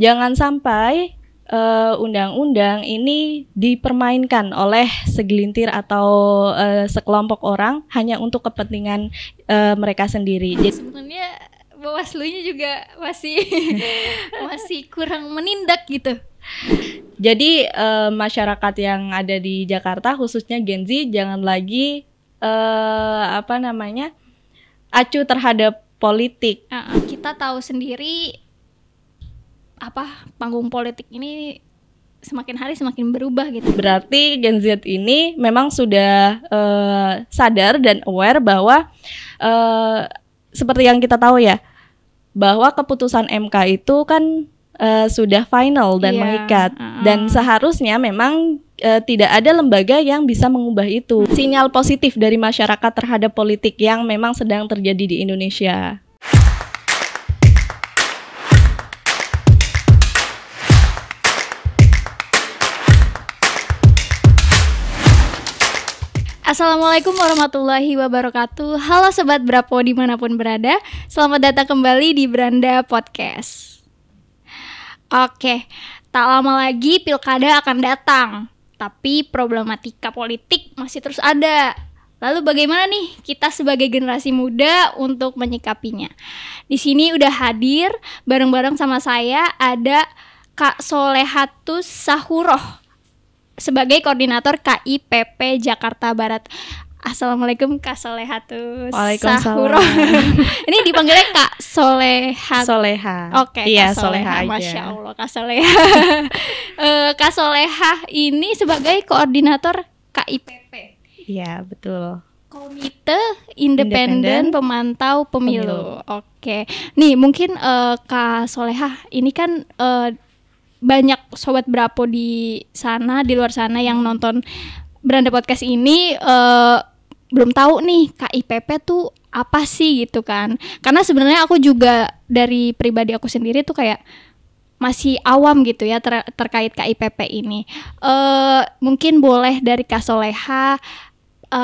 Jangan sampai undang-undang ini dipermainkan oleh segelintir atau sekelompok orang hanya untuk kepentingan mereka sendiri. Jadi sebenarnya Bawaslu-nya juga masih kurang menindak gitu. Jadi masyarakat yang ada di Jakarta khususnya Gen Z jangan lagi acuh terhadap politik. Kita tahu sendiri panggung politik ini semakin hari semakin berubah gitu. Berarti Gen Z ini memang sudah sadar dan aware bahwa seperti yang kita tahu ya, bahwa keputusan MK itu kan sudah final dan mengikat dan seharusnya memang tidak ada lembaga yang bisa mengubah itu. Sinyal positif dari masyarakat terhadap politik yang memang sedang terjadi di Indonesia. Assalamualaikum warahmatullahi wabarakatuh. Halo Sobat Brapo dimanapun berada, selamat datang kembali di Branda Podcast. Oke, tak lama lagi pilkada akan datang, tapi problematika politik masih terus ada. Lalu bagaimana nih kita sebagai generasi muda untuk menyikapinya? Di sini udah hadir bareng-bareng sama saya ada Kak Solehatus Sahuroh sebagai koordinator KIPP Jakarta Barat. Assalamualaikum Kak Solehatus. Waalaikumsalam. Ini dipanggilnya Kak Soleha. Oke, iya, Kak Soleha. aja. Masya Allah Kak Soleha. Kak Soleha ini sebagai koordinator KIPP. Iya, betul. Komite Independen Pemantau Pemilu. Oke. Nih mungkin Kak Soleha ini kan banyak sobat Brapo di sana, di luar sana yang nonton Branda Podcast ini belum tahu nih KIPP tuh apa sih gitu kan. Karena sebenarnya aku juga dari pribadi aku sendiri tuh kayak masih awam gitu ya terkait KIPP ini. Mungkin boleh dari Kak Soleha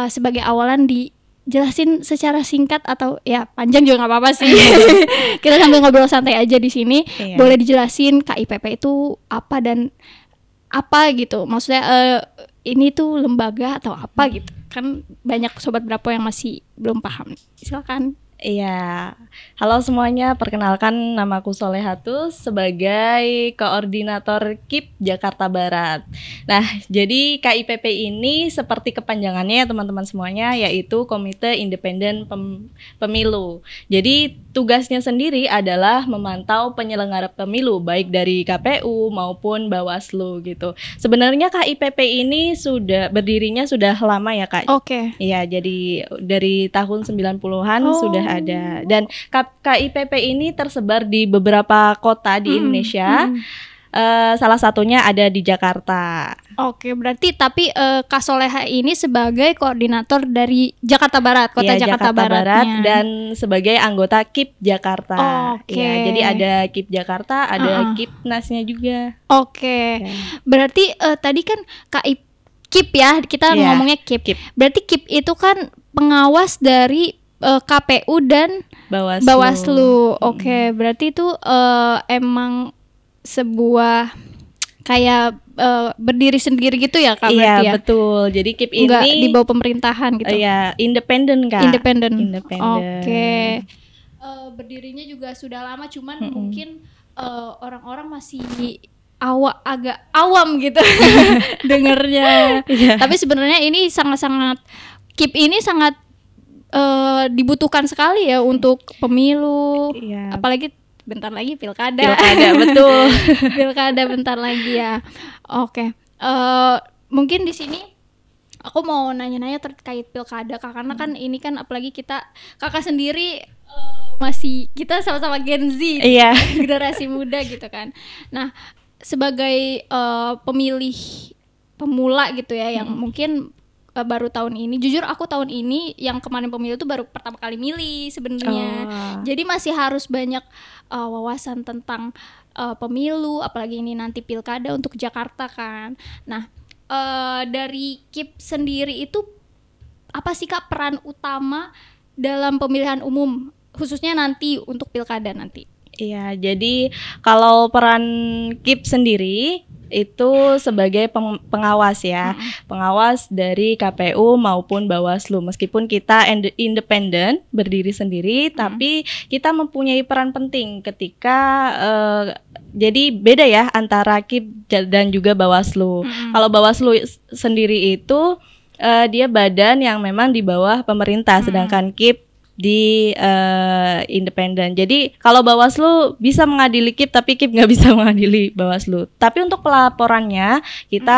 sebagai awalan dijelasin secara singkat atau ya panjang juga nggak apa-apa sih. Kita sambil ngobrol santai aja di sini. Iya. Boleh dijelasin KIPP itu apa dan apa gitu. Maksudnya ini tuh lembaga atau apa gitu. Kan banyak sobat Brapo yang masih belum paham. Silakan. Iya, halo semuanya, perkenalkan namaku Solehatus sebagai koordinator KIP Jakarta Barat. Nah, jadi KIPP ini seperti kepanjangannya ya teman-teman semuanya, yaitu Komite Independen Pemilu. Jadi tugasnya sendiri adalah memantau penyelenggara pemilu, baik dari KPU maupun Bawaslu gitu. Sebenarnya KIPP ini berdirinya sudah lama ya Kak. Oke. Iya, jadi dari tahun 90-an sudah ada. Dan KIPP ini tersebar di beberapa kota di Indonesia. Salah satunya ada di Jakarta. Oke, berarti tapi Kak Soleha ini sebagai koordinator dari Jakarta Barat, kota Jakarta Barat dan sebagai anggota KIP Jakarta. Oke. Ya, jadi ada KIP Jakarta, ada KIPNAS-nya juga. Oke. Tadi kan KIP ya, kita ngomongnya KIP. Berarti KIP itu kan pengawas dari KPU dan Bawaslu. Oke, berarti itu emang sebuah kayak berdiri sendiri gitu ya Kak? Iya, ya? Betul. Jadi KIP ini nggak di bawah pemerintahan gitu. Iya, independen Kak. Independen. Oke. Berdirinya juga sudah lama, cuman mungkin orang-orang masih agak awam gitu dengernya. Tapi sebenarnya ini sangat-sangat KIP ini sangat dibutuhkan sekali ya untuk pemilu. Apalagi bentar lagi pilkada. Betul. Pilkada bentar lagi ya. Oke. Mungkin di sini aku mau nanya-nanya terkait pilkada Kak, karena kan ini kan apalagi kakak sendiri masih kita sama-sama Gen Z, generasi muda gitu kan. Nah, sebagai pemilih pemula gitu ya yang mungkin baru tahun ini, jujur aku tahun ini yang kemarin pemilu tuh baru pertama kali milih sebenarnya. Jadi masih harus banyak wawasan tentang pemilu, apalagi ini nanti pilkada untuk Jakarta kan. Nah, dari KIP sendiri itu apa sih Kak peran utama dalam pemilihan umum khususnya nanti untuk pilkada nanti? Iya, jadi kalau peran KIP sendiri itu sebagai pengawas ya, pengawas dari KPU maupun Bawaslu. Meskipun kita independen, berdiri sendiri, tapi kita mempunyai peran penting ketika jadi beda ya antara KIP dan juga Bawaslu. Kalau Bawaslu sendiri itu dia badan yang memang di bawah pemerintah, sedangkan KIP di independen. Jadi kalau Bawaslu bisa mengadili KIP, tapi KIP nggak bisa mengadili Bawaslu. Tapi untuk pelaporannya kita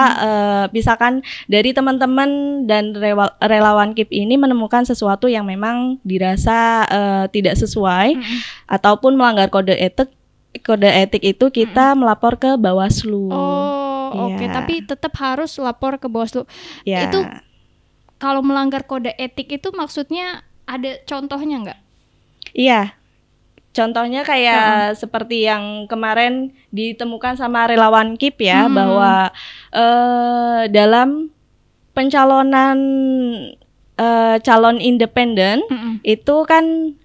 misalkan dari teman-teman dan relawan KIP ini menemukan sesuatu yang memang dirasa tidak sesuai ataupun melanggar kode etik itu kita melapor ke Bawaslu. Oke. Tapi tetap harus lapor ke Bawaslu. Ya. Itu kalau melanggar kode etik itu maksudnya ada contohnya nggak? Iya, contohnya kayak seperti yang kemarin ditemukan sama relawan KIP ya, bahwa dalam pencalonan calon independen itu kan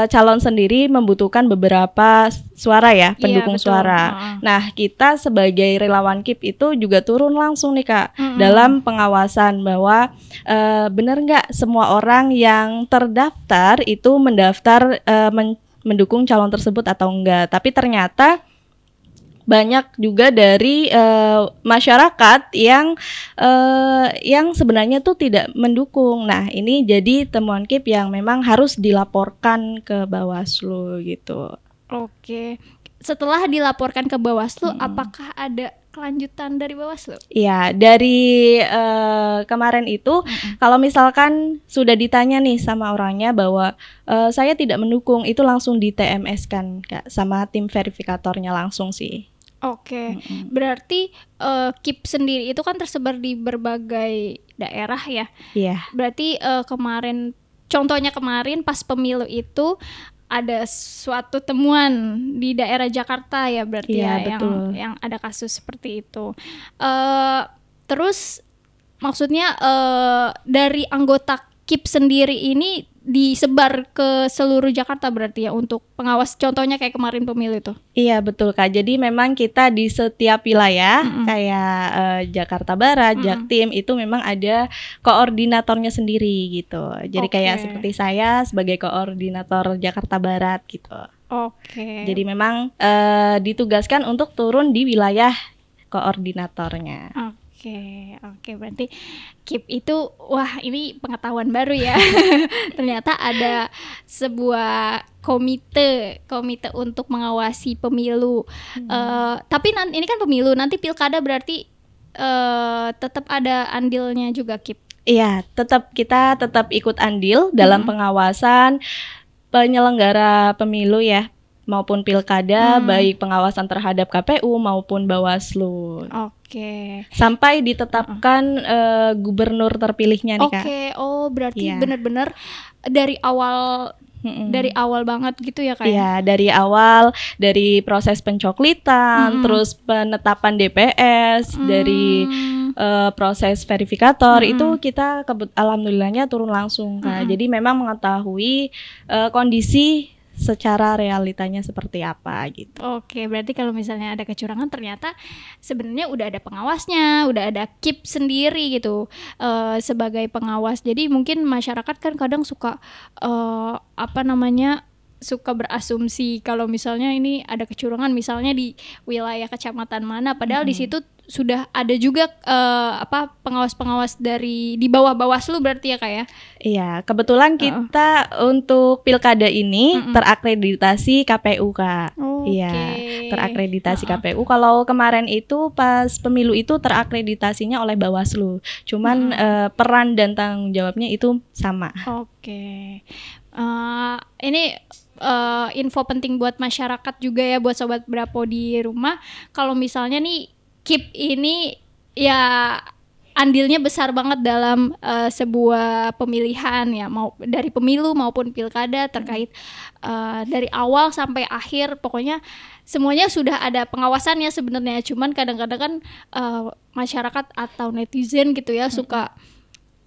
calon sendiri membutuhkan beberapa suara ya, pendukung suara. Nah, kita sebagai relawan KIP itu juga turun langsung nih Kak, dalam pengawasan bahwa benar nggak semua orang yang terdaftar itu mendaftar mendukung calon tersebut atau enggak. Tapi ternyata banyak juga dari masyarakat yang sebenarnya tuh tidak mendukung. Nah, ini jadi temuan KIP yang memang harus dilaporkan ke Bawaslu gitu. Oke. Setelah dilaporkan ke Bawaslu, apakah ada kelanjutan dari Bawaslu? Iya, dari kemarin itu kalau misalkan sudah ditanya nih sama orangnya bahwa saya tidak mendukung, itu langsung di TMS-kan Kak, sama tim verifikatornya langsung sih. Oke, berarti KIP sendiri itu kan tersebar di berbagai daerah ya. Iya. Berarti contohnya kemarin pas pemilu itu ada suatu temuan di daerah Jakarta ya berarti betul. yang ada kasus seperti itu. Terus maksudnya dari anggota KIP sendiri ini disebar ke seluruh Jakarta berarti ya untuk pengawas, contohnya kayak kemarin pemilu itu. Iya betul Kak, jadi memang kita di setiap wilayah kayak Jakarta Barat, Jaktim itu memang ada koordinatornya sendiri gitu. Jadi kayak seperti saya sebagai koordinator Jakarta Barat gitu. Jadi memang ditugaskan untuk turun di wilayah koordinatornya. Oke, berarti KIP itu, wah ini pengetahuan baru ya. Ternyata ada sebuah komite untuk mengawasi pemilu. Tapi ini kan pemilu, nanti pilkada berarti tetap ada andilnya juga KIP. Iya, kita tetap ikut andil dalam pengawasan penyelenggara pemilu ya, maupun pilkada, baik pengawasan terhadap KPU maupun Bawaslu. Sampai ditetapkan gubernur terpilihnya nih Kak. Berarti benar-benar dari awal banget gitu ya Kak? Iya, dari awal, dari proses pencoklitan, terus penetapan DPS, dari proses verifikator itu kita alhamdulillahnya turun langsung Kak. Jadi memang mengetahui kondisi secara realitanya seperti apa gitu. Berarti kalau misalnya ada kecurangan ternyata sebenarnya udah ada pengawasnya, udah ada KIP sendiri gitu sebagai pengawas. Jadi mungkin masyarakat kan kadang suka suka berasumsi kalau misalnya ini ada kecurangan misalnya di wilayah kecamatan mana, padahal di situ sudah ada juga pengawas-pengawas di bawah Bawaslu berarti ya Kak ya? Iya, kebetulan kita untuk pilkada ini terakreditasi KPU Kak. Iya, terakreditasi KPU. Kalau kemarin itu pas pemilu itu terakreditasinya oleh Bawaslu. Cuman peran dan tanggung jawabnya itu sama. Ini info penting buat masyarakat juga ya, buat Sobat Brapo di rumah. Kalau misalnya nih KIP ini ya andilnya besar banget dalam sebuah pemilihan ya, mau dari pemilu maupun pilkada, terkait dari awal sampai akhir, pokoknya semuanya sudah ada pengawasannya sebenarnya. Cuman kadang-kadang kan masyarakat atau netizen gitu ya suka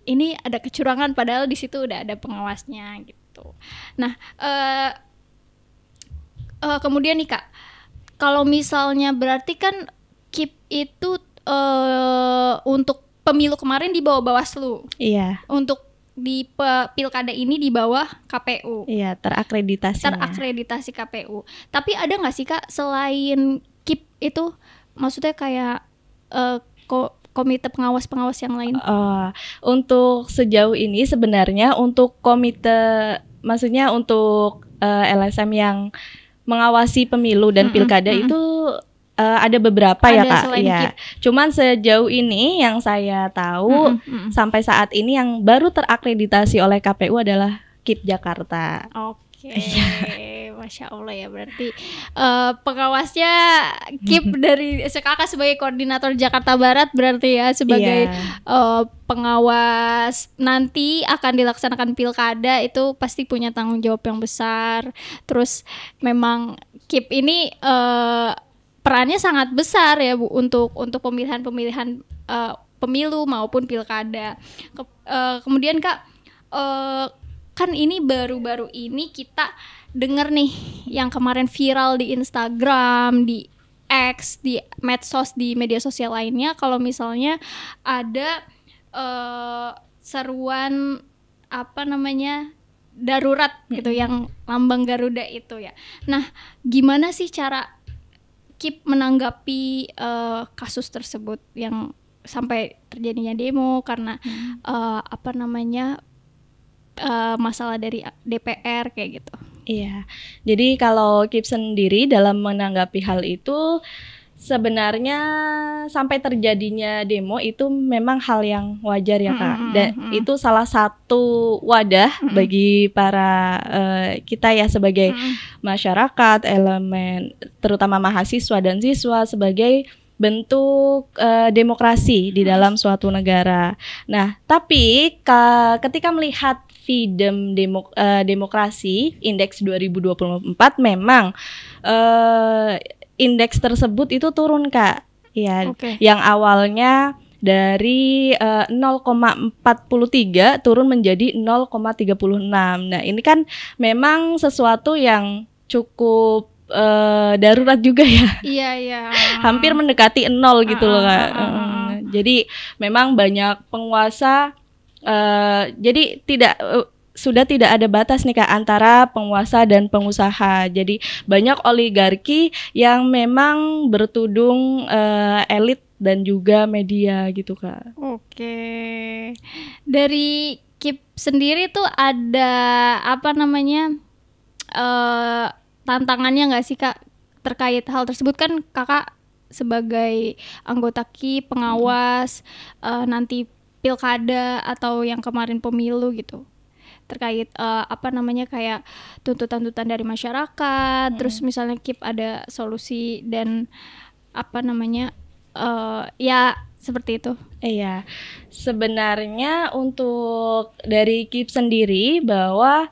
ini ada kecurangan padahal di situ udah ada pengawasnya gitu. Nah, kemudian nih Kak, kalau misalnya berarti kan KIP itu untuk pemilu kemarin di bawah Bawaslu. Iya. Untuk di pilkada ini di bawah KPU. Iya, terakreditasinya. Terakreditasi KPU. Tapi ada nggak sih Kak selain KIP itu, maksudnya kayak komite pengawas yang lain? Untuk sejauh ini sebenarnya untuk komite, maksudnya untuk LSM yang mengawasi pemilu dan pilkada itu ada beberapa ya Kak. Ya. Cuman sejauh ini yang saya tahu sampai saat ini yang baru terakreditasi oleh KPU adalah KIP Jakarta. Oke, Masya Allah ya, berarti pengawasnya KIP dari Kakak sebagai koordinator Jakarta Barat berarti ya, sebagai pengawas nanti akan dilaksanakan pilkada itu pasti punya tanggung jawab yang besar. Terus memang KIP ini perannya sangat besar ya Bu untuk pemilihan pemilu maupun pilkada. Kemudian Kak, kan ini baru-baru ini kita dengar nih yang kemarin viral di Instagram, di X, di medsos, di media sosial lainnya, kalau misalnya ada seruan darurat gitu yang lambang Garuda itu ya. Nah, gimana sih cara KIP menanggapi kasus tersebut yang sampai terjadinya demo karena masalah dari DPR kayak gitu? Iya, jadi kalau KIP sendiri dalam menanggapi hal itu sebenarnya sampai terjadinya demo itu memang hal yang wajar ya Kak. Dan itu salah satu wadah bagi para kita ya sebagai masyarakat, elemen terutama mahasiswa dan siswa sebagai bentuk demokrasi di dalam suatu negara. Nah, tapi ketika melihat FIDEM demokrasi indeks 2024 memang indeks tersebut itu turun Kak. Ya, yang awalnya dari 0,43 turun menjadi 0,36. Nah, ini kan memang sesuatu yang cukup darurat juga ya. Iya. Hampir mendekati 0 gitu loh Kak. Jadi memang banyak penguasa, jadi sudah tidak ada batas nih Kak antara penguasa dan pengusaha. Jadi banyak oligarki yang memang bertudung elit dan juga media gitu Kak. Oke. Dari KIP sendiri tuh ada tantangannya nggak sih Kak terkait hal tersebut? Kan Kakak sebagai anggota KIP, pengawas nanti pilkada atau yang kemarin pemilu gitu, terkait kayak tuntutan-tuntutan dari masyarakat, terus misalnya KIP ada solusi dan ya seperti itu. Iya, sebenarnya untuk dari KIP sendiri bahwa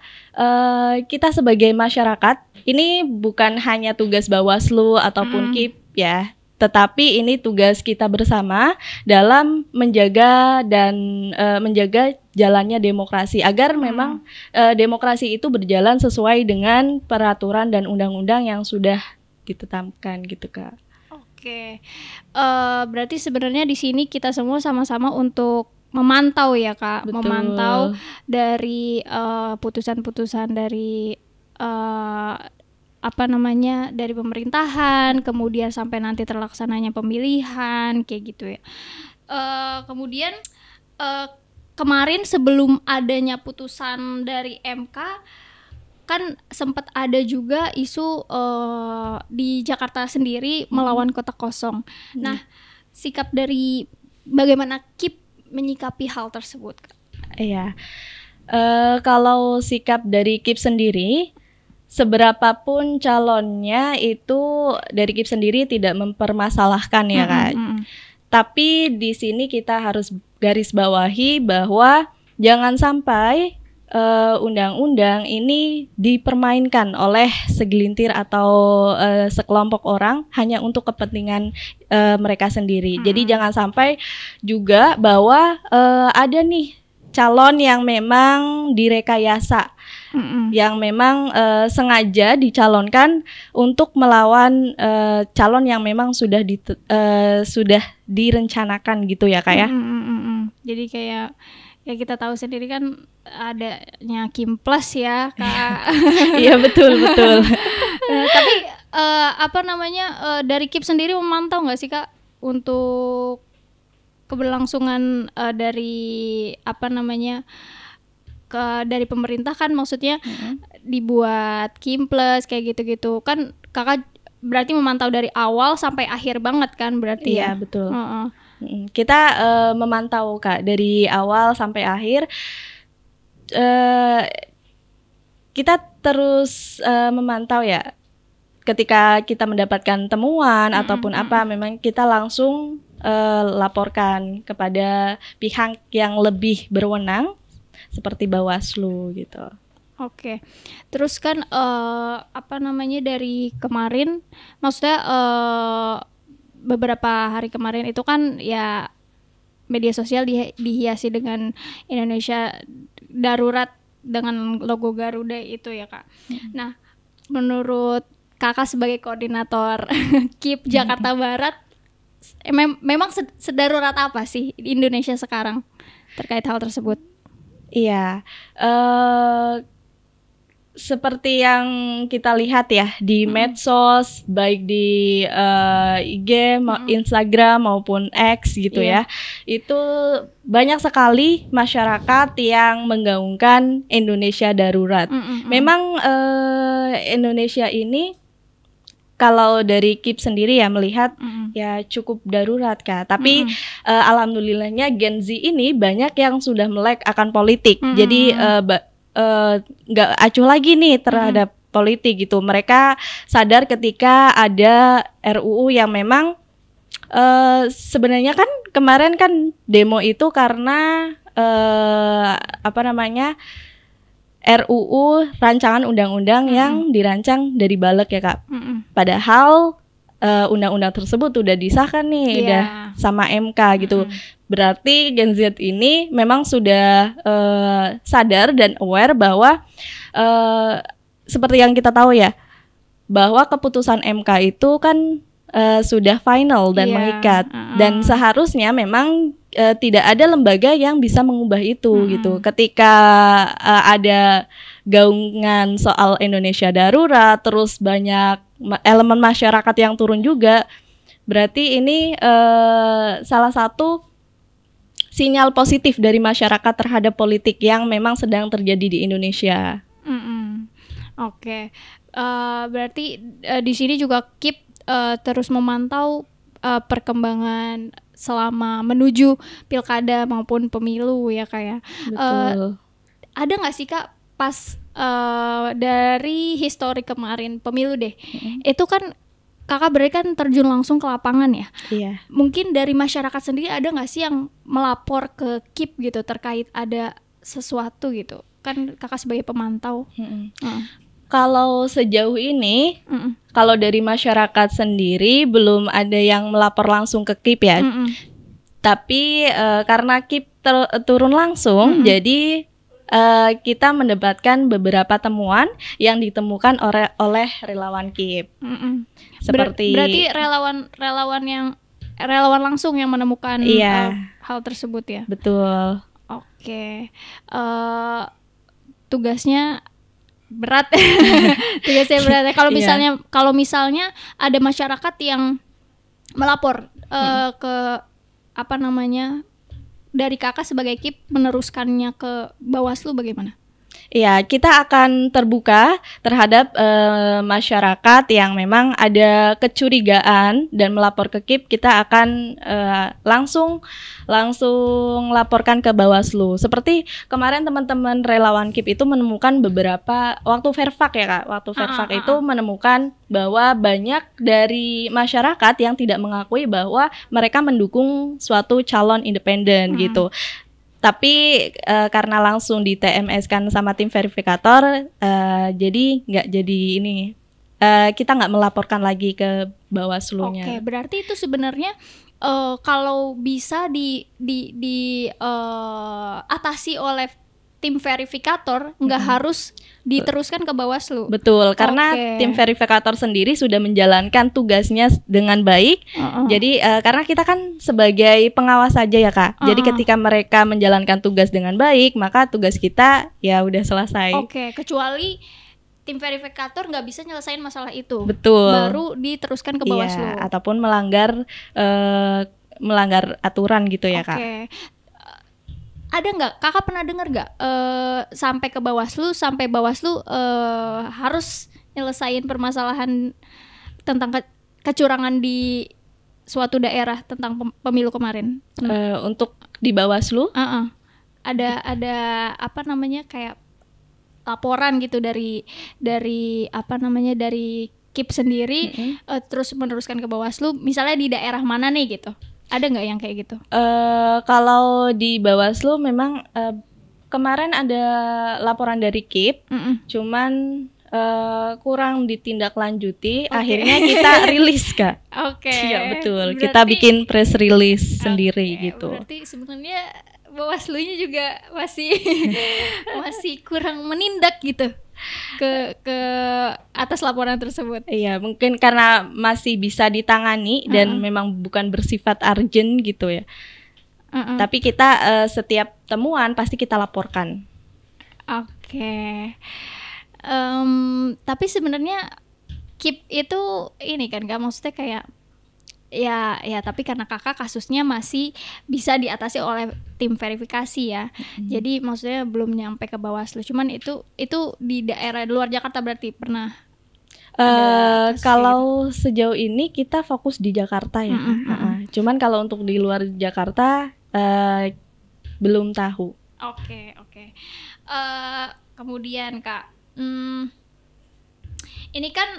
kita sebagai masyarakat ini bukan hanya tugas Bawaslu ataupun KIP ya, tetapi ini tugas kita bersama dalam menjaga dan menjaga jalannya demokrasi agar memang demokrasi itu berjalan sesuai dengan peraturan dan undang-undang yang sudah ditetapkan gitu Kak. Oke, berarti sebenarnya di sini kita semua sama-sama untuk memantau ya Kak. Betul. Memantau dari putusan-putusan dari dari pemerintahan, kemudian sampai nanti terlaksananya pemilihan kayak gitu ya. Kemudian kemarin sebelum adanya putusan dari MK kan sempat ada juga isu di Jakarta sendiri melawan kota kosong. Nah, sikap dari bagaimana KIP menyikapi hal tersebut? Iya, kalau sikap dari KIP sendiri, seberapapun calonnya itu dari KIP sendiri tidak mempermasalahkan ya Kak. Tapi di sini kita harus garis bawahi bahwa jangan sampai undang-undang ini dipermainkan oleh segelintir atau sekelompok orang hanya untuk kepentingan mereka sendiri. Jadi jangan sampai juga bahwa ada nih calon yang memang direkayasa, yang memang sengaja dicalonkan untuk melawan calon yang memang sudah direncanakan gitu ya Kak ya. Jadi kayak ya kita tahu sendiri kan adanya Kim Plus ya Kak. Iya betul. Tapi dari KIP sendiri memantau nggak sih Kak untuk keberlangsungan dari dari pemerintah kan, maksudnya dibuat Kim Plus kayak gitu-gitu kan, Kakak berarti memantau dari awal sampai akhir banget kan berarti ya? Iya betul. Kita memantau Kak dari awal sampai akhir. Kita terus memantau ya. Ketika kita mendapatkan temuan ataupun apa, memang kita langsung laporkan kepada pihak yang lebih berwenang seperti Bawaslu gitu. Oke. Terus kan dari kemarin, maksudnya beberapa hari kemarin itu kan ya media sosial dihiasi dengan Indonesia Darurat dengan logo Garuda itu ya Kak. Nah, menurut Kakak sebagai koordinator KIP Jakarta Barat, memang sedarurat apa sih di Indonesia sekarang terkait hal tersebut? Iya, seperti yang kita lihat ya di medsos, baik di IG, Instagram maupun X gitu ya, itu banyak sekali masyarakat yang menggaungkan Indonesia Darurat. Memang Indonesia ini kalau dari KIP sendiri ya melihat ya cukup darurat Kak. Tapi alhamdulillahnya Gen Z ini banyak yang sudah melek akan politik. Jadi nggak acuh lagi nih terhadap politik gitu. Mereka sadar ketika ada RUU yang memang sebenarnya kan kemarin kan demo itu karena RUU rancangan undang-undang yang dirancang dari balik ya Kak. Padahal undang-undang tersebut udah disahkan nih, udah sama MK gitu. Berarti Gen Z ini memang sudah sadar dan aware bahwa seperti yang kita tahu ya, bahwa keputusan MK itu kan sudah final dan mengikat, dan seharusnya memang tidak ada lembaga yang bisa mengubah itu gitu. Ketika ada gaungan soal Indonesia Darurat, terus banyak elemen masyarakat yang turun juga, berarti ini salah satu sinyal positif dari masyarakat terhadap politik yang memang sedang terjadi di Indonesia. Oke. Berarti di sini juga KIP terus memantau perkembangan selama menuju pilkada maupun pemilu ya Kak ya. Betul. Ada nggak sih Kak pas dari histori kemarin pemilu deh, itu kan Kakak berarti kan terjun langsung ke lapangan ya. Iya. Mungkin dari masyarakat sendiri ada nggak sih yang melapor ke KIP gitu terkait ada sesuatu gitu? Kan Kakak sebagai pemantau. Kalau sejauh ini, kalau dari masyarakat sendiri belum ada yang melapor langsung ke KIP ya. Tapi karena KIP turun langsung, jadi kita mendapatkan beberapa temuan yang ditemukan oleh relawan KIP. Seperti berarti relawan langsung yang menemukan hal tersebut ya. Betul. Oke. Tugasnya berat. Tugasnya berat. Kalau misalnya ada masyarakat yang melapor ke dari Kakak sebagai KIP meneruskannya ke Bawaslu bagaimana? Iya, kita akan terbuka terhadap masyarakat yang memang ada kecurigaan dan melapor ke KIP. Kita akan langsung laporkan ke Bawaslu. Seperti kemarin teman-teman relawan KIP itu menemukan beberapa waktu Verfak ya Kak. Waktu Verfak itu menemukan bahwa banyak dari masyarakat yang tidak mengakui bahwa mereka mendukung suatu calon independen gitu. Tapi karena langsung di TMS kan sama tim verifikator, jadi nggak jadi ini kita nggak melaporkan lagi ke Bawaslu-nya. Oke, berarti itu sebenarnya kalau bisa atasi oleh tim verifikator, nggak harus diteruskan ke Bawaslu. Betul, karena tim verifikator sendiri sudah menjalankan tugasnya dengan baik. Jadi karena kita kan sebagai pengawas saja ya Kak. Jadi ketika mereka menjalankan tugas dengan baik, maka tugas kita ya udah selesai. Oke, kecuali tim verifikator nggak bisa nyelesain masalah itu. Betul. Baru diteruskan ke Bawaslu. Iya, ataupun melanggar aturan gitu ya Kak. Oke. Ada nggak, kakak pernah dengar nggak sampai ke Bawaslu, harus nyelesain permasalahan tentang kecurangan di suatu daerah tentang pemilu kemarin? Untuk di Bawaslu? Ada apa namanya, kayak laporan gitu dari KIP sendiri, terus meneruskan ke Bawaslu, misalnya di daerah mana nih gitu. Ada nggak yang kayak gitu? Kalau di Bawaslu memang kemarin ada laporan dari KIP, cuman kurang ditindaklanjuti, akhirnya kita rilis Kak. Iya betul, berarti, kita bikin press release sendiri gitu. Berarti sebenarnya Bawaslu-nya juga masih kurang menindak gitu ke atas laporan tersebut. Iya, mungkin karena masih bisa ditangani dan memang bukan bersifat urgent gitu ya. Tapi kita setiap temuan pasti kita laporkan. Oke. Tapi sebenarnya KIP itu ini kan, gak maksudnya kayak ya tapi karena kakak kasusnya masih bisa diatasi oleh tim verifikasi ya. Jadi maksudnya belum nyampe ke Bawaslu. Cuman itu di daerah luar Jakarta berarti pernah. Kalau gitu. Sejauh ini kita fokus di Jakarta ya. Cuman kalau untuk di luar Jakarta belum tahu. Oke. Kemudian Kak, ini kan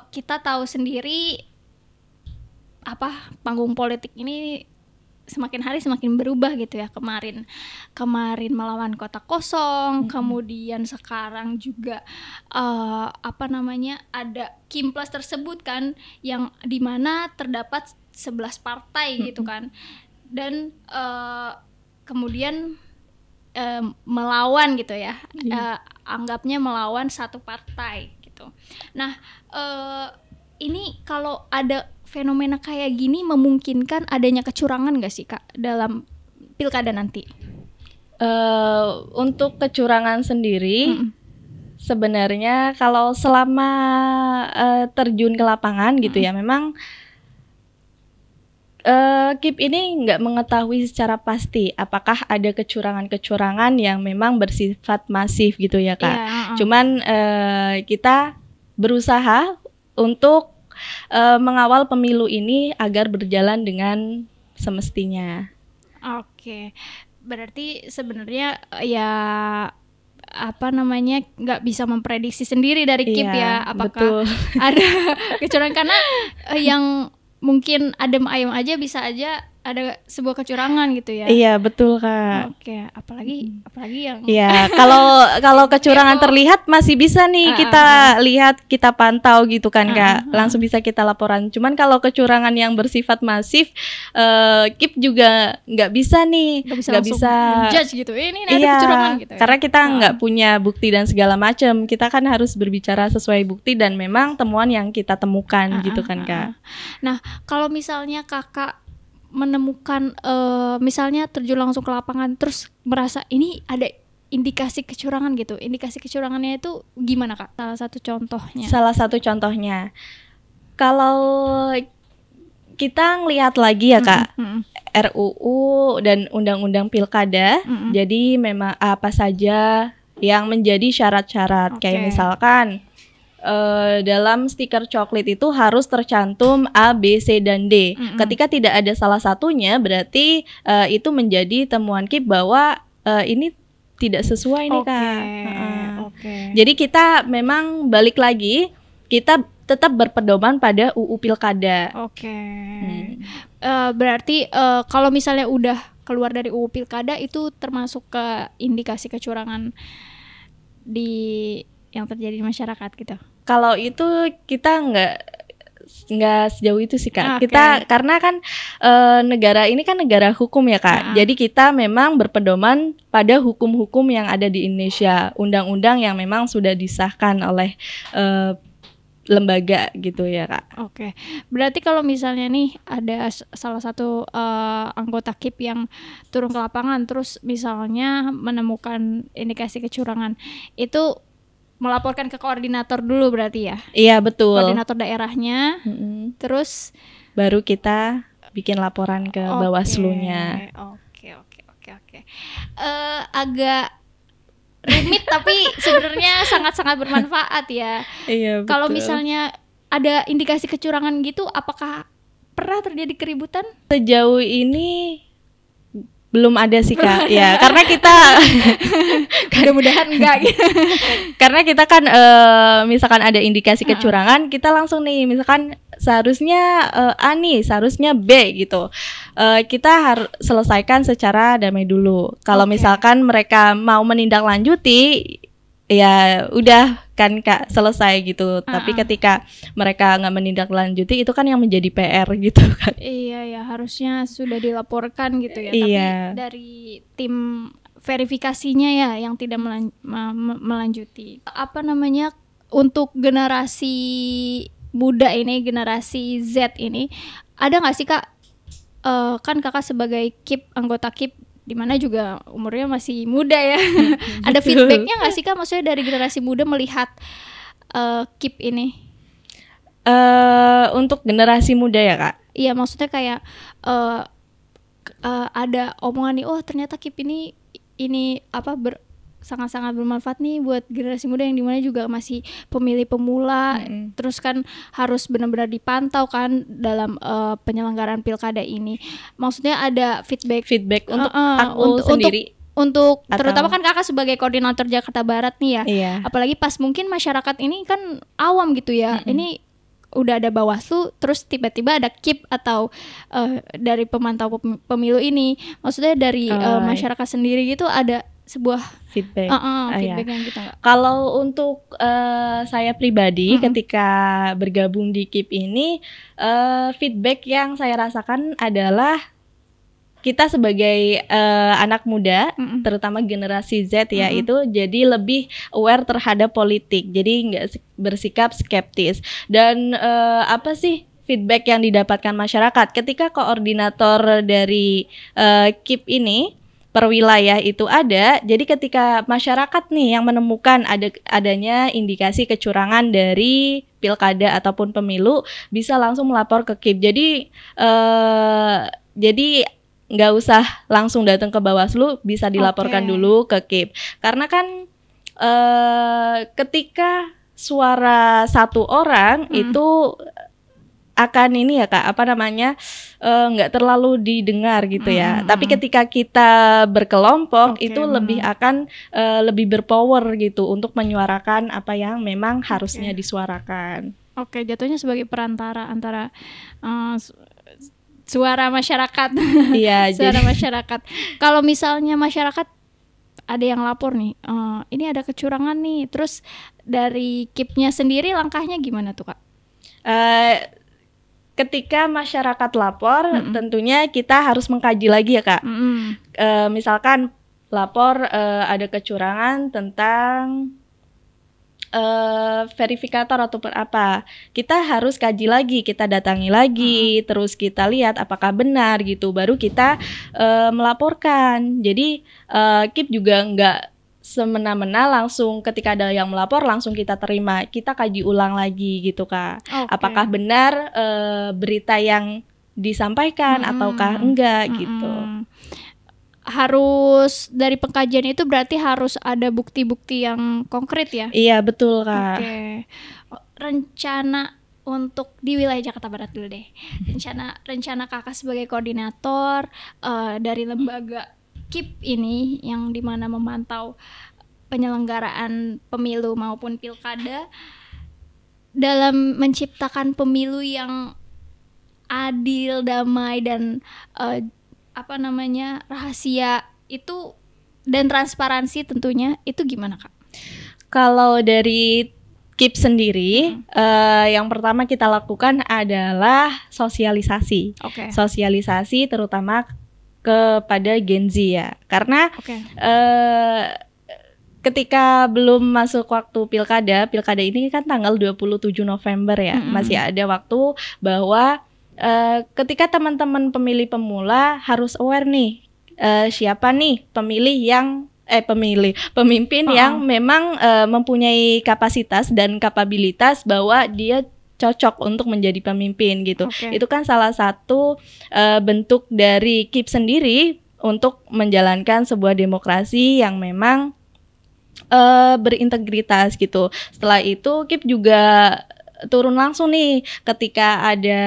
kita tahu sendiri panggung politik ini semakin hari semakin berubah gitu ya. Kemarin melawan kota kosong, kemudian sekarang juga ada Kimplas tersebut kan, yang dimana terdapat 11 partai gitu kan, dan kemudian melawan gitu ya, anggapnya melawan satu partai gitu. Nah, ini kalau ada fenomena kayak gini memungkinkan adanya kecurangan nggak sih Kak dalam pilkada nanti? Untuk kecurangan sendiri, sebenarnya kalau selama terjun ke lapangan gitu ya, memang KIP ini nggak mengetahui secara pasti apakah ada kecurangan-kecurangan yang memang bersifat masif gitu ya Kak. Cuman kita berusaha untuk mengawal pemilu ini agar berjalan dengan semestinya. Oke, berarti sebenarnya ya nggak bisa memprediksi sendiri dari KIP ya apakah ada kecurangan, karena yang mungkin adem ayem aja bisa aja ada sebuah kecurangan gitu ya. Iya betul Kak. Oke, apalagi yang kalau kecurangan terlihat masih bisa nih kita lihat, kita pantau gitu kan Kak, langsung bisa kita laporan. Cuman kalau kecurangan yang bersifat masif, KIP juga nggak bisa judge gitu. Ini ada kecurangan gitu. Karena kita nggak punya bukti dan segala macam. Kita kan harus berbicara sesuai bukti dan memang temuan yang kita temukan gitu kan Kak. Nah, kalau misalnya kakak menemukan misalnya terjun langsung ke lapangan terus merasa ini ada indikasi kecurangan gitu, indikasi kecurangannya itu gimana Kak? Salah satu contohnya kalau kita ngelihat lagi ya Kak, RUU dan Undang-Undang Pilkada, jadi memang apa saja yang menjadi syarat-syarat, kayak misalkan dalam stiker coklat itu harus tercantum A, B, C, dan D. Ketika tidak ada salah satunya, berarti itu menjadi temuan KIP bahwa ini tidak sesuai nih Kak. Jadi kita memang balik lagi, kita tetap berpedoman pada UU Pilkada. Berarti kalau misalnya udah keluar dari UU Pilkada itu termasuk ke indikasi kecurangan yang terjadi di masyarakat gitu. Kalau itu kita nggak sejauh itu sih Kak. Oke. Kita karena kan negara ini kan negara hukum ya Kak. Jadi kita memang berpedoman pada hukum-hukum yang ada di Indonesia, undang-undang yang memang sudah disahkan oleh lembaga gitu ya Kak. Oke. Berarti kalau misalnya nih ada salah satu anggota KIP yang turun ke lapangan terus misalnya menemukan indikasi kecurangan, itu melaporkan ke koordinator dulu berarti ya? Iya betul. Koordinator daerahnya. Terus baru kita bikin laporan ke Bawaslu-nya. Oke. Agak rumit tapi sebenarnya sangat-sangat bermanfaat ya. Iya betul. Kalau misalnya ada indikasi kecurangan gitu, apakah pernah terjadi keributan? Sejauh ini belum ada sih Kak. Ya, karena kita mudah-mudahan enggak gitu. Karena kita kan misalkan ada indikasi kecurangan, kita langsung nih misalkan seharusnya A nih, seharusnya B gitu. Kita harus selesaikan secara damai dulu. Kalau misalkan mereka mau menindaklanjuti, ya udah kan Kak, selesai gitu. Tapi ketika mereka nggak menindaklanjuti, itu kan yang menjadi PR gitu kan. Iya ya, harusnya sudah dilaporkan gitu ya. Iya. Tapi dari tim verifikasinya ya yang tidak melanjuti. Apa namanya, untuk generasi muda ini, generasi Z ini, ada nggak sih Kak? Kan Kakak sebagai KIP, anggota KIP, dimana juga umurnya masih muda ya. Ada feedbacknya nggak sih Kak? Maksudnya dari generasi muda melihat KIP ini? Untuk generasi muda ya Kak? Iya, maksudnya kayak ada omongan nih, oh ternyata KIP ini apa sangat-sangat bermanfaat nih buat generasi muda yang dimana juga masih pemilih pemula, terus kan harus benar-benar dipantau kan dalam penyelenggaraan pilkada ini. Maksudnya ada feedback untuk aku sendiri. Untuk terutama kan Kakak sebagai koordinator Jakarta Barat nih ya. Iya. Apalagi pas mungkin masyarakat ini kan awam gitu ya. Ini udah ada Bawaslu, terus tiba-tiba ada KIP atau dari pemantau pemilu ini. Maksudnya dari masyarakat sendiri gitu ada sebuah feedback yang gitu nggak? Kalau untuk saya pribadi ketika bergabung di KIP ini, feedback yang saya rasakan adalah kita sebagai anak muda, terutama generasi Z ya, itu jadi lebih aware terhadap politik, jadi nggak bersikap skeptis. Dan apa sih feedback yang didapatkan masyarakat ketika koordinator dari KIP ini per wilayah itu ada, jadi ketika masyarakat nih yang menemukan adanya indikasi kecurangan dari pilkada ataupun pemilu, bisa langsung melapor ke KIP. Jadi nggak usah langsung datang ke Bawaslu, bisa dilaporkan dulu ke KIP. Karena kan ketika suara satu orang itu akan ini ya Kak, apa namanya, nggak terlalu didengar gitu ya. Tapi ketika kita berkelompok itu lebih akan lebih berpower gitu untuk menyuarakan apa yang memang harusnya disuarakan. Oke, jatuhnya sebagai perantara antara suara masyarakat. Iya, suara masyarakat. Kalau misalnya masyarakat ada yang lapor nih, ini ada kecurangan nih, terus dari KIP-nya sendiri langkahnya gimana tuh Kak? Ketika masyarakat lapor, tentunya kita harus mengkaji lagi ya Kak. Misalkan lapor ada kecurangan tentang verifikator atau apa, kita harus kaji lagi, kita datangi lagi, terus kita lihat apakah benar gitu, baru kita melaporkan. Jadi KIP juga nggak semena-mena langsung ketika ada yang melapor langsung kita terima, kita kaji ulang lagi gitu Kak. Apakah benar berita yang disampaikan ataukah enggak gitu. Harus dari pengkajian itu berarti harus ada bukti-bukti yang konkret ya? Iya betul Kak. Rencana untuk di wilayah Jakarta Barat dulu deh. Rencana Kakak sebagai koordinator dari lembaga KIP ini yang dimana memantau penyelenggaraan pemilu maupun pilkada dalam menciptakan pemilu yang adil, damai dan rahasia itu dan transparansi tentunya, itu gimana Kak? Kalau dari KIP sendiri, yang pertama kita lakukan adalah sosialisasi. Sosialisasi terutama kepada Gen Z ya. Karena ketika belum masuk waktu pilkada ini kan tanggal 27 November ya. Masih ada waktu bahwa ketika teman-teman pemilih pemula harus aware nih, siapa nih pemimpin yang memang mempunyai kapasitas dan kapabilitas bahwa dia cocok untuk menjadi pemimpin gitu. Itu kan salah satu bentuk dari KIP sendiri untuk menjalankan sebuah demokrasi yang memang berintegritas gitu. Setelah itu KIP juga turun langsung nih ketika ada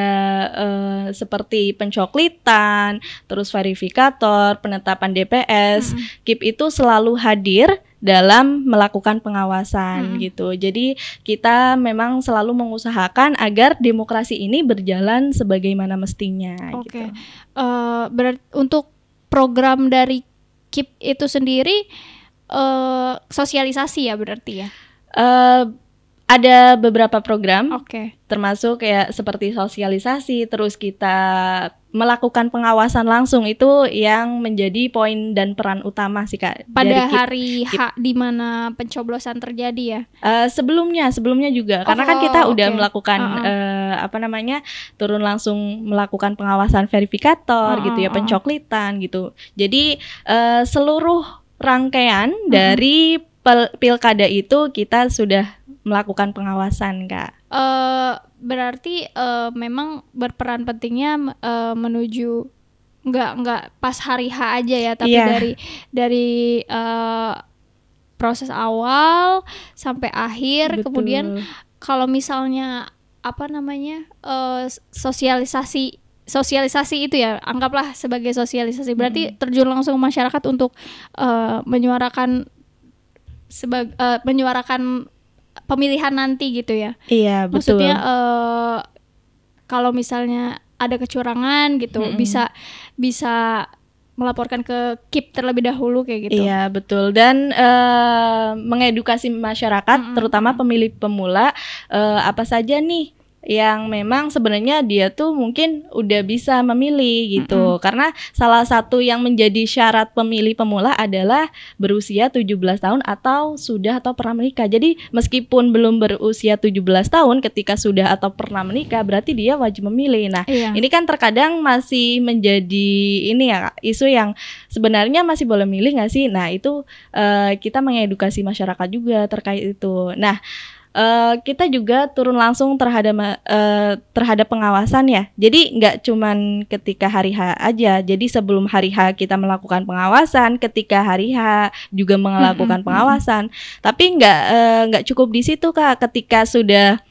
seperti pencoklitan, terus verifikator, penetapan DPS. KIP itu selalu hadir dalam melakukan pengawasan gitu. Jadi kita memang selalu mengusahakan agar demokrasi ini berjalan sebagaimana mestinya. Gitu. Untuk program dari KIP itu sendiri sosialisasi ya berarti ya? Ada beberapa program, termasuk kayak seperti sosialisasi, terus kita melakukan pengawasan langsung, itu yang menjadi poin dan peran utama sih Kak. Pada hari H di mana pencoblosan terjadi ya? Sebelumnya juga, karena kan kita udah melakukan turun langsung melakukan pengawasan verifikator gitu ya, pencoklitan gitu. Jadi seluruh rangkaian dari pilkada itu kita sudah melakukan pengawasan Kak. Berarti memang berperan pentingnya menuju nggak pas hari H aja ya, tapi dari proses awal sampai akhir. Betul. Kemudian kalau misalnya sosialisasi itu ya, anggaplah sebagai sosialisasi, berarti terjun langsung masyarakat untuk menyuarakan pemilihan nanti gitu ya. Iya, betul. Maksudnya kalau misalnya ada kecurangan gitu, bisa melaporkan ke KIP terlebih dahulu kayak gitu. Iya, betul. Dan mengedukasi masyarakat, terutama pemilih pemula, apa saja nih yang memang sebenarnya dia tuh mungkin udah bisa memilih gitu. Karena salah satu yang menjadi syarat pemilih pemula adalah berusia 17 tahun atau sudah atau pernah menikah. Jadi meskipun belum berusia 17 tahun, ketika sudah atau pernah menikah berarti dia wajib memilih. Nah, ini kan terkadang masih menjadi ini ya isu yang sebenarnya masih boleh milih nggak sih? Nah, itu kita mengedukasi masyarakat juga terkait itu. Nah, kita juga turun langsung terhadap pengawasan ya. Jadi nggak cuman ketika hari H aja. Jadi sebelum hari H kita melakukan pengawasan, ketika hari H juga melakukan pengawasan. Tapi nggak cukup di situ Kak. Ketika sudah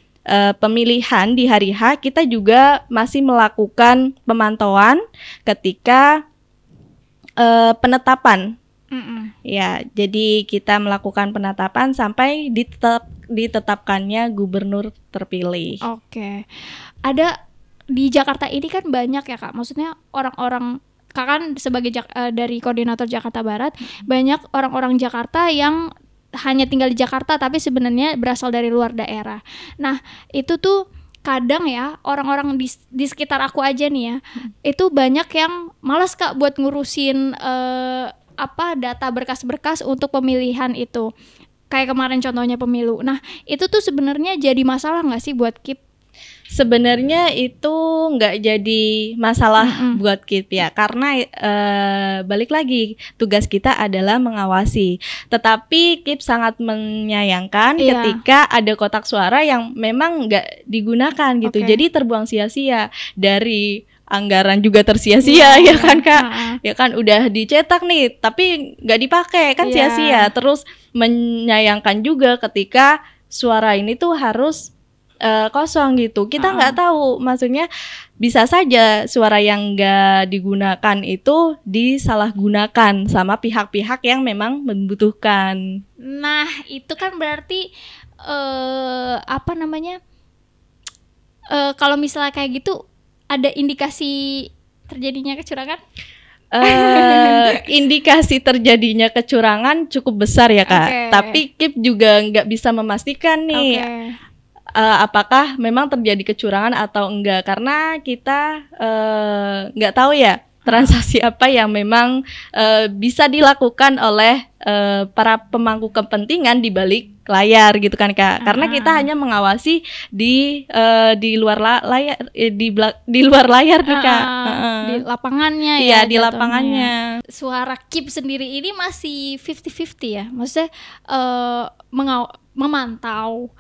pemilihan di hari H, kita juga masih melakukan pemantauan ketika penetapan. Ya, jadi kita melakukan penetapan sampai ditetapkannya gubernur terpilih. Oke. Ada di Jakarta ini kan banyak ya Kak. Maksudnya orang-orang, Kak kan sebagai dari koordinator Jakarta Barat, banyak orang-orang Jakarta yang hanya tinggal di Jakarta tapi sebenarnya berasal dari luar daerah. Nah, itu tuh kadang ya orang-orang di sekitar aku aja nih ya, itu banyak yang malas Kak buat ngurusin data berkas-berkas untuk pemilihan itu. Kayak kemarin contohnya pemilu. Nah, itu tuh sebenarnya jadi masalah nggak sih buat KIP? Sebenarnya itu nggak jadi masalah buat KIP ya, karena balik lagi tugas kita adalah mengawasi. Tetapi KIP sangat menyayangkan ketika ada kotak suara yang memang nggak digunakan gitu. Jadi terbuang sia-sia, dari anggaran juga tersia-sia ya kan Kak. Ya kan udah dicetak nih tapi nggak dipakai kan sia-sia. Terus menyayangkan juga ketika suara ini tuh harus kosong gitu. Kita nggak tahu, maksudnya bisa saja suara yang nggak digunakan itu disalahgunakan sama pihak-pihak yang memang membutuhkan. Nah, itu kan berarti kalau misalnya kayak gitu ada indikasi terjadinya kecurangan? indikasi terjadinya kecurangan cukup besar ya Kak. Oke. Tapi KIP juga nggak bisa memastikan nih apakah memang terjadi kecurangan atau enggak, karena kita nggak tahu ya transaksi apa yang memang bisa dilakukan oleh para pemangku kepentingan di balik layar gitu kan Kak. Karena kita hanya mengawasi di luar layar, di luar layar nih Kak. Di lapangannya Iya, ya. di lapangannya. Suara KIP sendiri ini masih 50-50 ya. Maksudnya memantau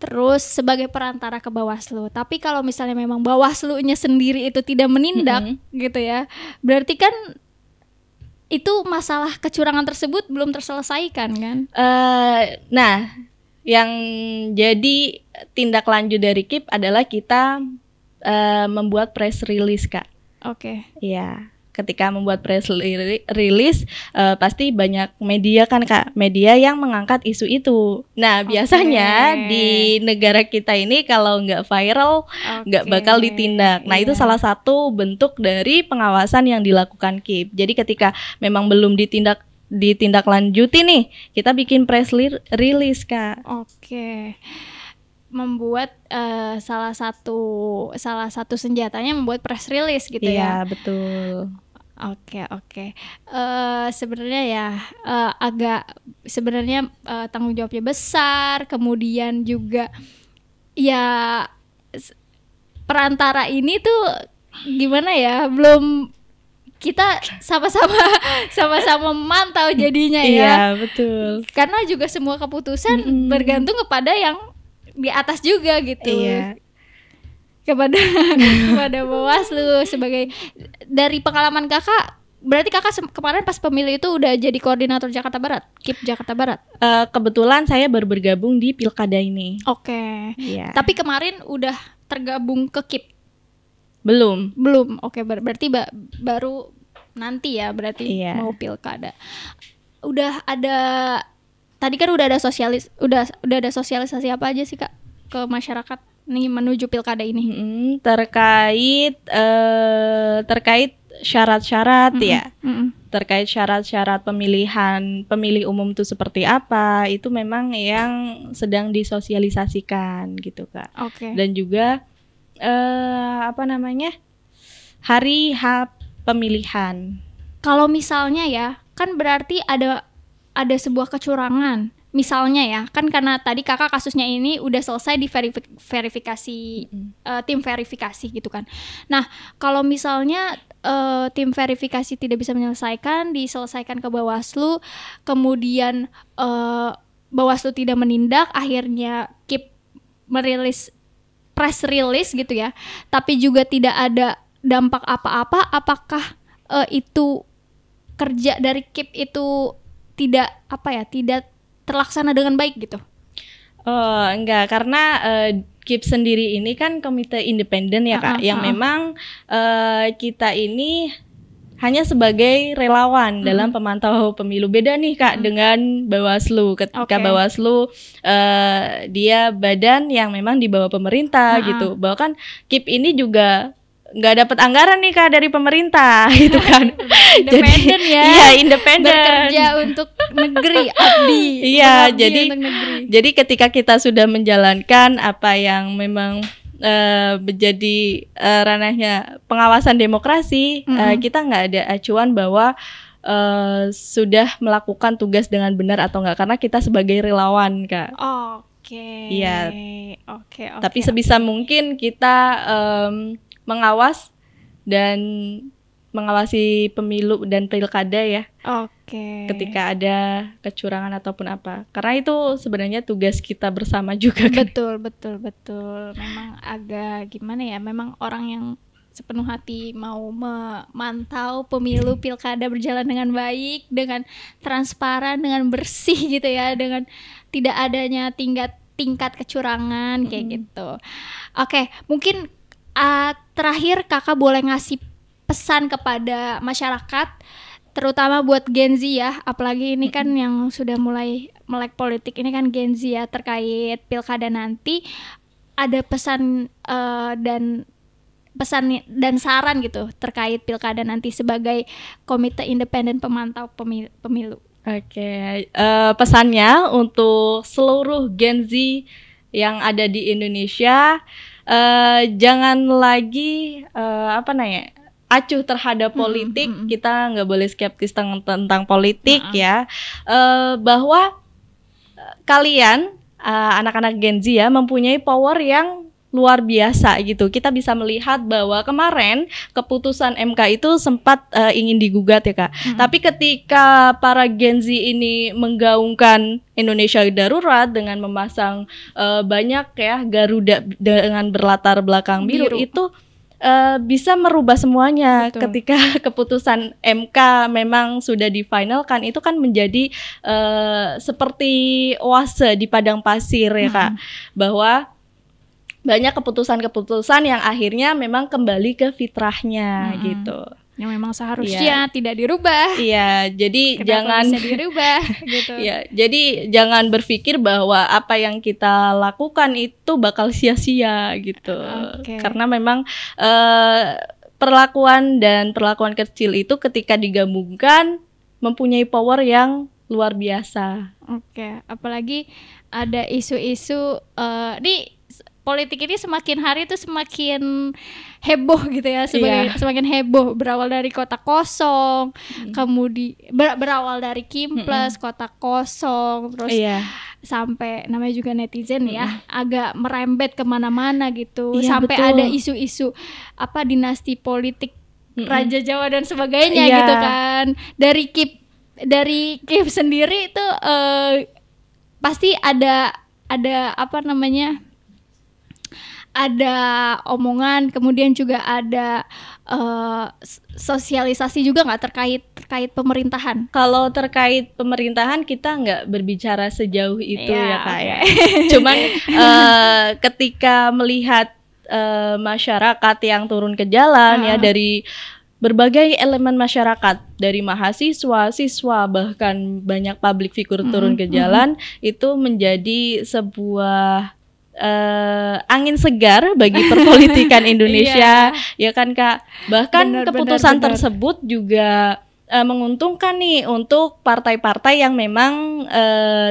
terus sebagai perantara ke Bawaslu. Tapi kalau misalnya memang Bawaslu-nya sendiri itu tidak menindak gitu ya, berarti kan itu masalah kecurangan tersebut belum terselesaikan kan? Nah, yang jadi tindak lanjut dari KIP adalah kita membuat press release Kak. Oke. Iya. Ketika membuat press release pasti banyak media kan Kak, media yang mengangkat isu itu. Nah biasanya di negara kita ini kalau nggak viral nggak bakal ditindak. Nah itu salah satu bentuk dari pengawasan yang dilakukan KIP. Jadi ketika memang belum ditindaklanjuti nih, kita bikin press release Kak. Oke. Membuat salah satu senjatanya membuat press release gitu ya. Iya betul. Oke. Sebenarnya ya agak sebenarnya tanggung jawabnya besar, kemudian juga ya perantara ini tuh gimana ya, belum kita sama-sama memantau jadinya ya. Iya betul. Karena juga semua keputusan bergantung kepada yang di atas juga gitu. Iya. Kepada Bawaslu sebagai, dari pengalaman Kakak, berarti Kakak kemarin pas pemilu itu udah jadi koordinator Jakarta Barat, KIP Jakarta Barat. Kebetulan saya baru bergabung di pilkada ini. Oke. Iya. Tapi kemarin udah tergabung ke KIP? Belum. Oke, berarti baru nanti ya, berarti mau pilkada. Udah ada, tadi kan udah ada ada sosialisasi apa aja sih Kak ke masyarakat nih menuju pilkada ini? Terkait syarat-syarat ya. Terkait syarat-syarat pemilih umum itu seperti apa, itu memang yang sedang disosialisasikan gitu Kak. Oke. Dan juga hari H pemilihan. Kalau misalnya ya, kan berarti ada sebuah kecurangan. Misalnya ya, kan karena tadi Kakak kasusnya ini udah selesai di verifikasi tim verifikasi gitu kan. Nah, kalau misalnya tim verifikasi tidak bisa diselesaikan ke Bawaslu, kemudian Bawaslu tidak menindak, akhirnya KIP merilis press release gitu ya, tapi juga tidak ada dampak apa-apa, apakah itu kerja dari KIP itu tidak terlaksana dengan baik gitu? Oh enggak, karena KIP sendiri ini kan komite independen ya Kak, yang memang kita ini hanya sebagai relawan dalam pemantau pemilu. Beda nih Kak dengan Bawaslu. Ketika Bawaslu dia badan yang memang di bawah pemerintah gitu. Bahkan KIP ini juga nggak dapat anggaran nih Kak dari pemerintah gitu kan. Independen ya. Iya, independen. Berkerja untuk negeri, abdi. Iya, untuk jadi ketika kita sudah menjalankan apa yang memang menjadi ranahnya pengawasan demokrasi, kita nggak ada acuan bahwa sudah melakukan tugas dengan benar atau enggak, karena kita sebagai relawan Kak. Oke. Iya. Oke. Tapi sebisa mungkin kita mengawas dan mengawasi pemilu dan pilkada ya. Oke. Ketika ada kecurangan ataupun apa. Karena itu sebenarnya tugas kita bersama juga kan. Betul. Memang agak gimana ya? Memang orang yang sepenuh hati mau memantau pemilu pilkada berjalan dengan baik, dengan transparan, dengan bersih gitu ya, dengan tidak adanya tingkat kecurangan kayak gitu. Oke, mungkin terakhir Kakak boleh ngasih pesan kepada masyarakat, terutama buat Gen Z ya, apalagi ini kan yang sudah mulai melek politik ini kan Gen Z ya, terkait pilkada nanti. Ada pesan dan pesan dan saran gitu terkait pilkada nanti sebagai Komite Independen Pemantau Pemilu. Oke, pesannya untuk seluruh Gen Z yang ada di Indonesia, jangan lagi acuh terhadap politik. Kita nggak boleh skeptis tentang politik ya, bahwa kalian anak-anak Gen Z ya mempunyai power yang luar biasa gitu. Kita bisa melihat bahwa kemarin keputusan MK itu sempat ingin digugat ya Kak. Tapi ketika para Gen Z ini menggaungkan Indonesia darurat dengan memasang banyak ya Garuda dengan berlatar belakang biru. Itu bisa merubah semuanya. Betul. Ketika keputusan MK memang sudah difinalkan, itu kan menjadi seperti oase di padang pasir ya Kak, bahwa banyak keputusan-keputusan yang akhirnya memang kembali ke fitrahnya gitu. Yang memang seharusnya tidak dirubah. Iya, jadi jangan bisa dirubah gitu. Iya, jadi jangan berpikir bahwa apa yang kita lakukan itu bakal sia-sia gitu. Karena memang perlakuan kecil itu ketika digabungkan mempunyai power yang luar biasa. Apalagi ada isu-isu politik ini semakin hari tuh semakin heboh gitu ya, semakin heboh, berawal dari kota kosong, kemudian berawal dari Kimples, kota kosong, terus sampai namanya juga netizen ya, agak merembet kemana-mana gitu, sampai ada isu-isu dinasti politik Raja Jawa dan sebagainya gitu kan. Dari Kip sendiri itu pasti ada ada omongan, kemudian juga ada sosialisasi juga nggak terkait pemerintahan? Kalau terkait pemerintahan kita nggak berbicara sejauh itu ya Kak ya. Cuman ketika melihat masyarakat yang turun ke jalan ya, dari berbagai elemen masyarakat, dari mahasiswa, siswa, bahkan banyak public figure turun ke jalan, itu menjadi sebuah angin segar bagi perpolitikan Indonesia ya kan Kak. Bahkan keputusan tersebut juga menguntungkan nih untuk partai-partai yang memang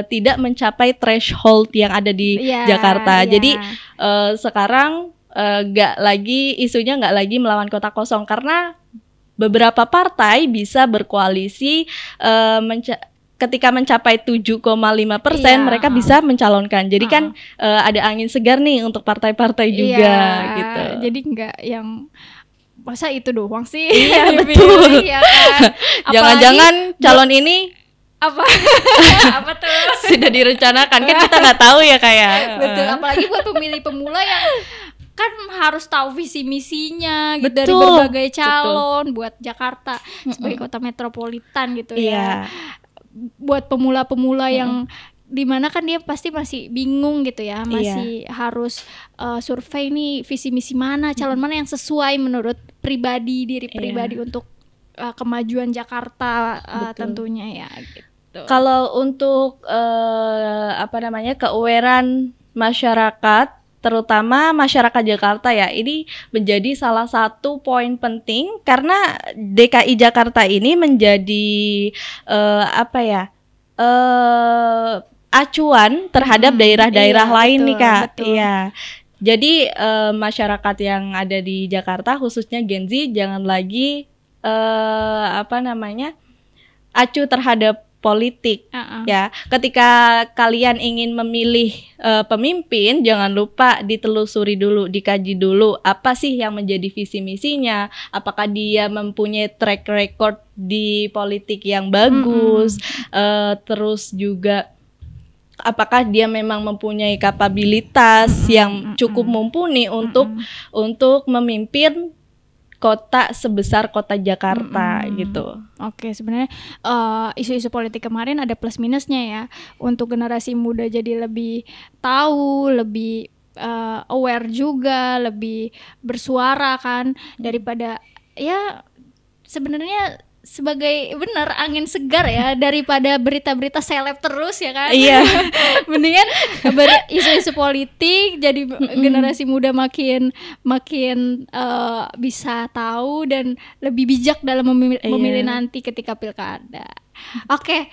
tidak mencapai threshold yang ada di Jakarta. Jadi sekarang isunya nggak lagi melawan kota kosong, karena beberapa partai bisa berkoalisi ketika mencapai 7,5% mereka bisa mencalonkan. Jadi kan ada angin segar nih untuk partai-partai juga gitu. Jadi nggak yang masa itu doang sih. Iya betul. Ya kan? Jangan-jangan calon ini apa tuh sudah direncanakan, kan kita nggak tahu ya kayak. Betul. Apalagi buat pemilih pemula yang kan harus tahu visi misinya gitu, dari berbagai calon buat Jakarta sebagai kota metropolitan gitu ya. Buat pemula-pemula yang dimana kan dia pasti masih bingung gitu ya, masih harus survei nih visi misi mana, calon mana yang sesuai menurut diri pribadi untuk kemajuan Jakarta tentunya ya gitu. Kalau untuk ke-awareness masyarakat, terutama masyarakat Jakarta ya, ini menjadi salah satu poin penting karena DKI Jakarta ini menjadi acuan terhadap daerah-daerah lain nih Kak. Iya. Jadi masyarakat yang ada di Jakarta khususnya Gen Z jangan lagi acuh terhadap politik ya. Ketika kalian ingin memilih pemimpin, jangan lupa ditelusuri dulu, dikaji dulu apa sih yang menjadi visi misinya, apakah dia mempunyai track record di politik yang bagus, terus juga apakah dia memang mempunyai kapabilitas yang cukup mumpuni untuk memimpin kota sebesar kota Jakarta gitu. Oke, sebenarnya isu-isu politik kemarin ada plus minusnya ya. Untuk generasi muda jadi lebih tahu, lebih aware juga, lebih bersuara kan, daripada ya sebenarnya sebagai bener angin segar ya daripada berita-berita seleb terus ya kan. Iya. Mendingan isu-isu politik jadi generasi muda makin bisa tahu dan lebih bijak dalam memilih nanti ketika pilkada. Oke,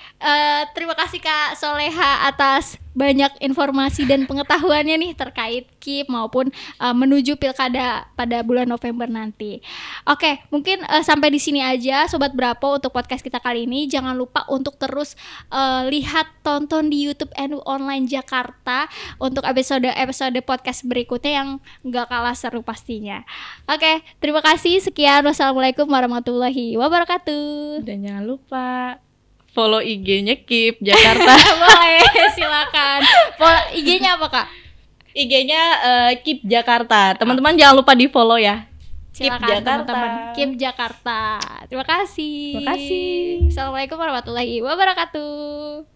terima kasih Kak Soleha atas banyak informasi dan pengetahuannya nih terkait KIP maupun menuju pilkada pada bulan November nanti. Oke, mungkin sampai di sini aja Sobat Brapo untuk podcast kita kali ini. Jangan lupa untuk terus lihat, tonton di YouTube NU Online Jakarta untuk episode podcast berikutnya yang gak kalah seru pastinya. Oke, terima kasih. Sekian, wassalamualaikum warahmatullahi wabarakatuh. Dan jangan lupa follow IG-nya KIP Jakarta. Boleh, silakan. Follow IG-nya apa Kak? IG-nya KIP Jakarta. Teman-teman jangan lupa di-follow ya. Silakan KIP Jakarta. teman-teman. KIP Jakarta. Terima kasih. Terima kasih. Assalamualaikum warahmatullahi wabarakatuh.